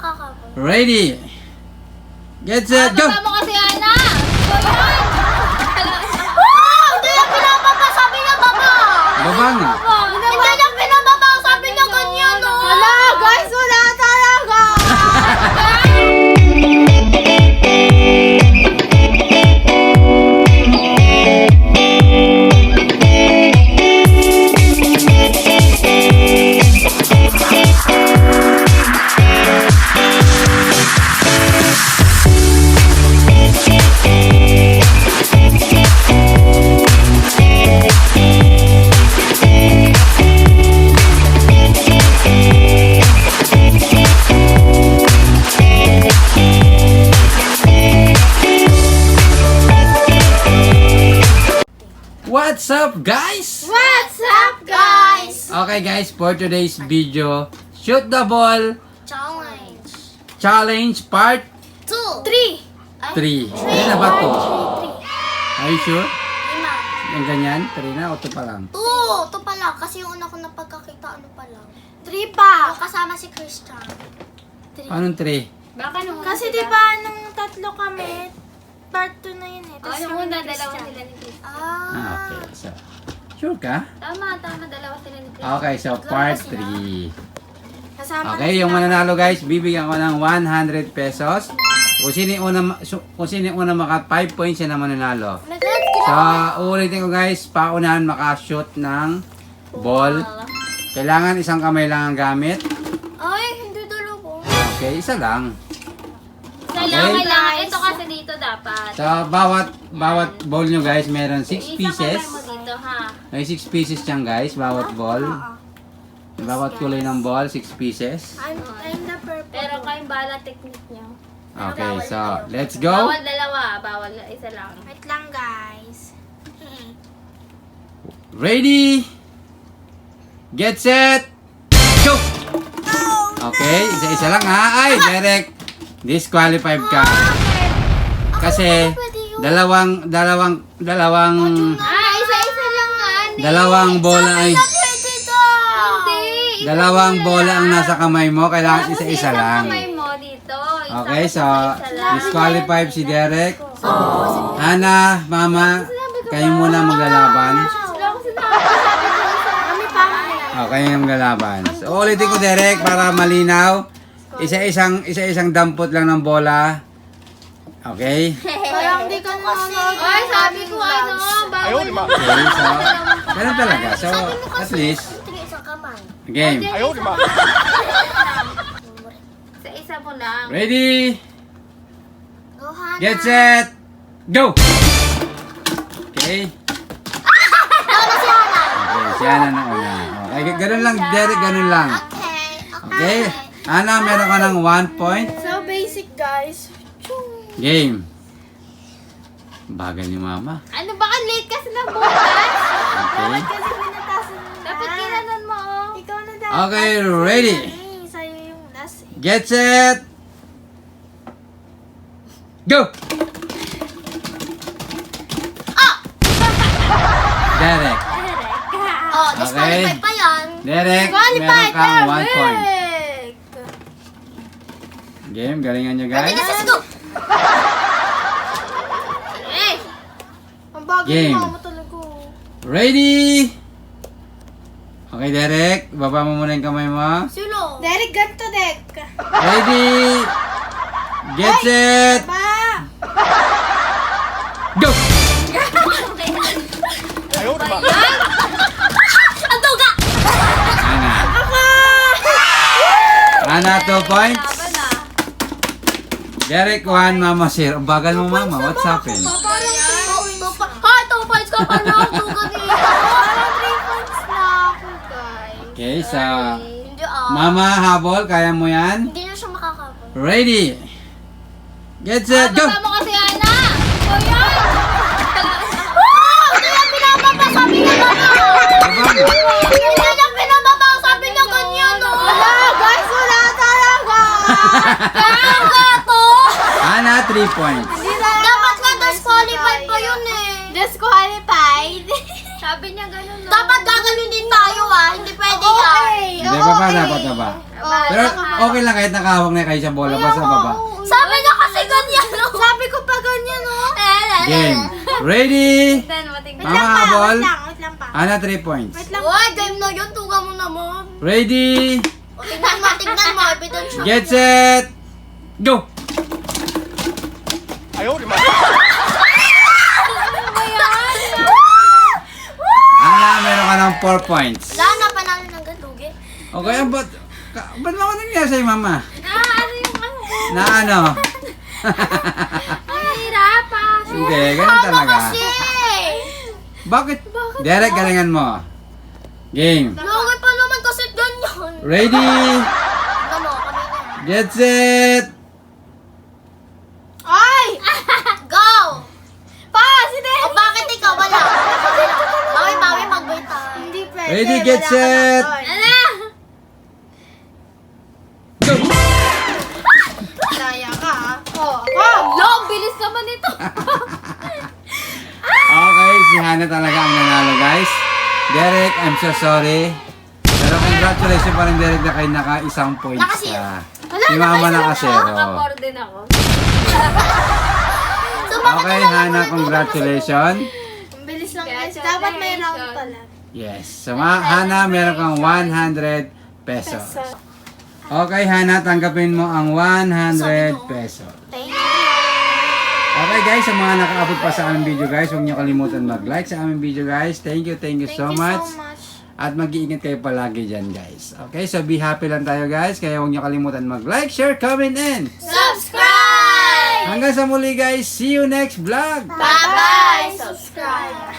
makakabot. Ready? Get set, go! Baba mo kasi, Ana! So, yan! Wow! Hindi niya pinababa! Sabi niya baba! Baba nga. Hindi niya pinababa! Sabi niya ganyan, no? Hala, guys, wala talaga! What's up, guys? What's up, guys? Okay, guys, for today's video, shoot the ball Challenge. challenge part 2. 3. 3. Ano na ba to? Are you sure? 5. Yung ganyan? 3 na o 2 pa lang? 2. Ito pa lang. Kasi yung una ko napagkakita, ano pa lang. 3 pa! Yung kasama si Christian. Anong 3? Baka nung Kasi di ba nung tatlo kami, part 2 na yun eh. Oh, Tas yung yung una, Christian. dalawa sila ni Chris. Okay. So, sure ka? Tama, dalawa sila ni Chris. Okay, so part 3. Kasama Okay, yung mananalo guys, bibigyan ko ng 100 pesos. Kung sino yung una maka 5 points, yan ang mananalo. So, uulitin ko guys, paunahan makashoot ng ball. Kailangan isang kamay lang ang gamit. Ay, hindi dalawa. Okay, isa lang. Kailangan. Ito kasi dito dapat. So, bawat ball nyo guys, meron 6 pieces. Isang kamay mo dito, ha? May 6 pieces dyan guys, bawat ball. Bawat kulay ng ball, 6 pieces. I'm the purple. Pero kayong bala technique nyo. Okay, so, let's go. Bawal dalawa, bawal isa lang. Wait lang guys. Ready? Get set! Go! Okay, isa-isa lang ha. Ay, Derek, disqualified ka. Kasi, dalawang Isa-isa lang nga. dalawang bola ay, Pwede to. Hindi. dalawang bola ang nasa kamay mo. Kailangan isa-isa lang. Kamay mo dito. Okay, so, Isa lang. disqualified si Derek. Hana, Mama, kayo muna maglalaban. Wala ko sinabi. Kami pa. Okay, yung galaban. So, ulitin ko, Derek, para malinaw. Isa-isang dampot lang ng bola. Okay? Parang di ka nanonood. Ay, sabi ko ano, bawal. Okay, so, ganun talaga. So, at least, Tingin isang kamay. game. Sa isa mo lang. Ready? Go, Hana. Get set! Go! Okay. Okay, si Ana na una. Okay, ganun lang, Derek, ganun lang. Okay? Ana, meron ka ng 1 point. So basic guys. Game. Bagal ni Mama. Ano ba ka late kasi ng bukas? Okay. Kasi pinatasan mo na. Dapat kinanan mo, oh. Ikaw na dapat. Okay, ready? Sa'yo yung last eh. Get set! Go! Derek. Oh, disqualified pa yan. Derek, meron kang 1 point. Game, galingan nyo Ready guys. na, sis, go. Eh! Ang bago Game. yung mama talaga. Ready? Okay, Derek. Baba mo muna yung kamay mo. Silo. Derek, ganito Dek. Ready? Get set! Ba? Go! Ang duga. Ana. Ana, 2 points. Laban na. Derek, 1. Mama, 0. Bagal mo, Mama. What's happened? Parang 2 points ka pa na. Ang duga dito. Parang 3 points na ako guys. Okay, so, Hindi Mama, habol. Kaya mo yan? Hindi na siya makakabot. Ready? Get set, go! Baba mo kasi, Ana! So, yan! Wow! Hindi niya pinababa. Sabi niya ganyan. Hindi niya pinababa. Sabi niya ganyan, no? Wala guys, wala talaga. Kaya to. Ana, 3 points. Dapat nga disqualified pa yun eh. Disqualified. Sabi niya ganun, no? Dapat gaganon din tayo ah. Hindi pwede yan. Hindi pa ba? Dapat na ba? Pero okay lang kahit nakahawak na kayo sa bola. Basta baba. Sabi niya kasi ganyan, no? Sabi ko pa ganyan, oh. Game. Ready? Then, matignan. Mama habol. Wait lang pa. Ana 3 points. Wait lang. Uy, game na yun. Tuga mo naman. Ready? O, tignan mo. Evidence siya. Get set. Go. Ana, meron ka ng 4 points. Wala na, panalo ng gantugi. Okay, ba't mo ako nangyari sa'yo, mama? Ano yung ano? Na ano? Mahirapan. Hindi, ganun talaga. Kasi, Bakit? Derek, galingan mo. Game. lungay pa naman kasi ganyan. Ready? Tignan mo, kami na. Get set. Ay! Go! Pa, si Dennis! O, bakit ikaw? Wala. Bawi, mag-wait tayo. Hindi pwede. Ready, get wala ka set. na. Ano? Go. Daya ka, ha? Oh. Lo, bilis naman ito. Okay, si Hannah talaga ang nanalo, guys. Derek, I'm so sorry. Pero congratulations pa rin, Derek, na kayo naka-1 points ka. Si mama naka-0. Naka-4 din ako. Okay, Hannah, congratulations. Ang bilis lang, guys. Congratulations. Dapat may round pala. Yes. So, Hannah, meron kang 100 pesos. Okay, Hannah, tanggapin mo ang 100 pesos. Thank you. Okay, guys, sa mga nakaabot pa sa aming video, guys, huwag niyo kalimutan mag-like sa aming video, guys. Thank you so much. At mag-iingat kayo palagi dyan, guys. Okay, so be happy lang tayo, guys. Kaya huwag niyo kalimutan mag-like, share, comment, and Subscribe! hanggang sa muli, guys. See you next vlog! Bye-bye! Subscribe!